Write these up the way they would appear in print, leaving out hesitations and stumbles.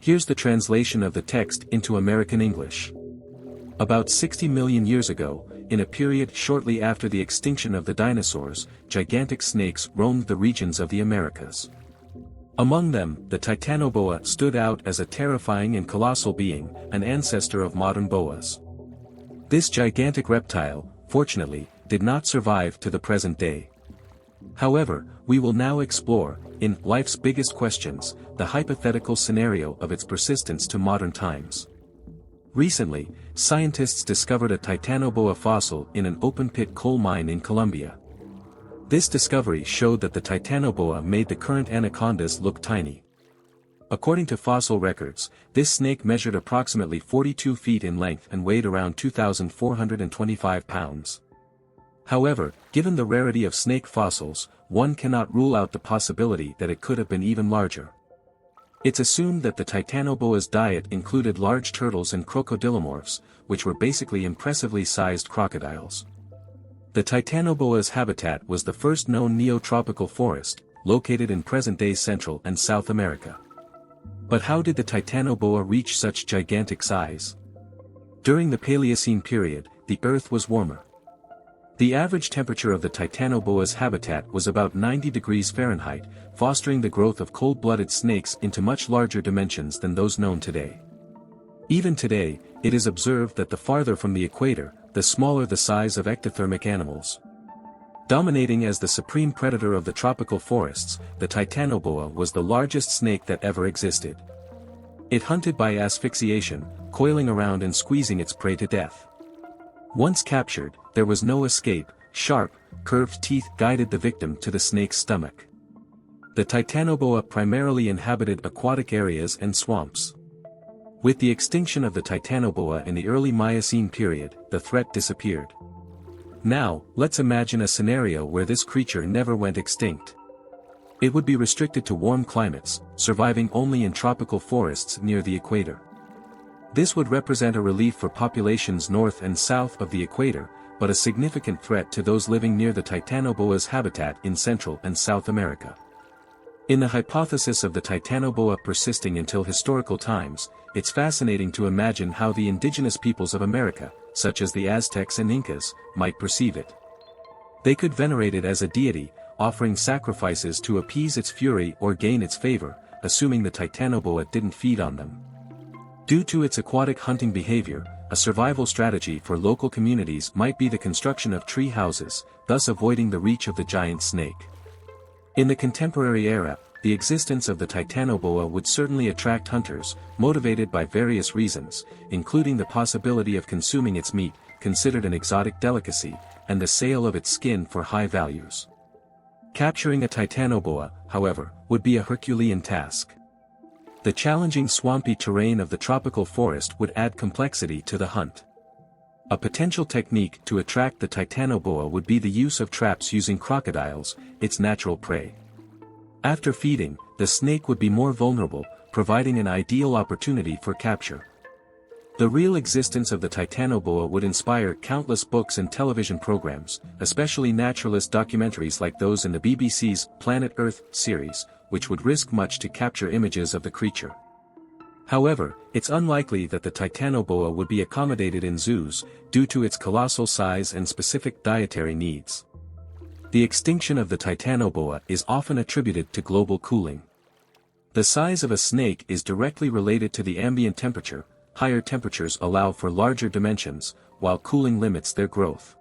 Here's the translation of the text into American English. About 60 million years ago, in a period shortly after the extinction of the dinosaurs, gigantic snakes roamed the regions of the Americas. Among them, the Titanoboa stood out as a terrifying and colossal being, an ancestor of modern boas. This gigantic reptile, fortunately, did not survive to the present day. However, we will now explore, in Life's Biggest Questions, the hypothetical scenario of its persistence to modern times. Recently, scientists discovered a Titanoboa fossil in an open-pit coal mine in Colombia. This discovery showed that the Titanoboa made the current anacondas look tiny. According to fossil records, this snake measured approximately 42 feet in length and weighed around 2,425 pounds. However, given the rarity of snake fossils, one cannot rule out the possibility that it could have been even larger. It's assumed that the Titanoboa's diet included large turtles and crocodilomorphs, which were basically impressively sized crocodiles. The Titanoboa's habitat was the first known neotropical forest, located in present-day Central and South America. But how did the Titanoboa reach such gigantic size? During the Paleocene period, the Earth was warmer. The average temperature of the Titanoboa's habitat was about 90 degrees Fahrenheit, fostering the growth of cold-blooded snakes into much larger dimensions than those known today. Even today, it is observed that the farther from the equator, the smaller the size of ectothermic animals. Dominating as the supreme predator of the tropical forests, the Titanoboa was the largest snake that ever existed. It hunted by asphyxiation, coiling around and squeezing its prey to death. Once captured, there was no escape. Sharp, curved teeth guided the victim to the snake's stomach. The Titanoboa primarily inhabited aquatic areas and swamps. With the extinction of the Titanoboa in the early Miocene period, the threat disappeared. Now, let's imagine a scenario where this creature never went extinct. It would be restricted to warm climates, surviving only in tropical forests near the equator. This would represent a relief for populations north and south of the equator, but a significant threat to those living near the Titanoboa's habitat in Central and South America. In the hypothesis of the Titanoboa persisting until historical times, it's fascinating to imagine how the indigenous peoples of America, such as the Aztecs and Incas, might perceive it. They could venerate it as a deity, offering sacrifices to appease its fury or gain its favor, assuming the Titanoboa didn't feed on them. Due to its aquatic hunting behavior, a survival strategy for local communities might be the construction of tree houses, thus avoiding the reach of the giant snake. In the contemporary era, the existence of the Titanoboa would certainly attract hunters, motivated by various reasons, including the possibility of consuming its meat, considered an exotic delicacy, and the sale of its skin for high values. Capturing a Titanoboa, however, would be a Herculean task. The challenging swampy terrain of the tropical forest would add complexity to the hunt. A potential technique to attract the Titanoboa would be the use of traps using crocodiles, its natural prey. After feeding, the snake would be more vulnerable, providing an ideal opportunity for capture. The real existence of the Titanoboa would inspire countless books and television programs, especially naturalist documentaries like those in the BBC's Planet Earth series, which would risk much to capture images of the creature. However, it's unlikely that the Titanoboa would be accommodated in zoos, due to its colossal size and specific dietary needs. The extinction of the Titanoboa is often attributed to global cooling. The size of a snake is directly related to the ambient temperature. Higher temperatures allow for larger dimensions, while cooling limits their growth.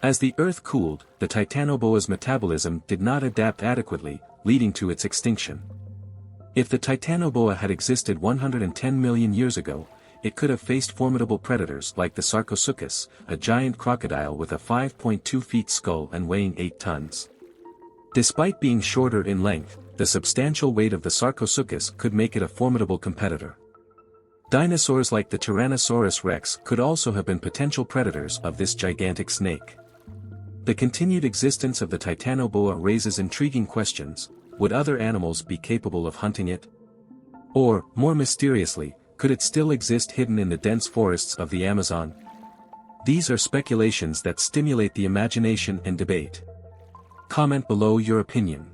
As the Earth cooled, the Titanoboa's metabolism did not adapt adequately, leading to its extinction. If the Titanoboa had existed 110 million years ago, it could have faced formidable predators like the Sarcosuchus, a giant crocodile with a 5.2 feet skull and weighing 8 tons. Despite being shorter in length, the substantial weight of the Sarcosuchus could make it a formidable competitor. Dinosaurs like the Tyrannosaurus rex could also have been potential predators of this gigantic snake. The continued existence of the Titanoboa raises intriguing questions. Would other animals be capable of hunting it? Or, more mysteriously, could it still exist hidden in the dense forests of the Amazon? These are speculations that stimulate the imagination and debate. Comment below your opinion.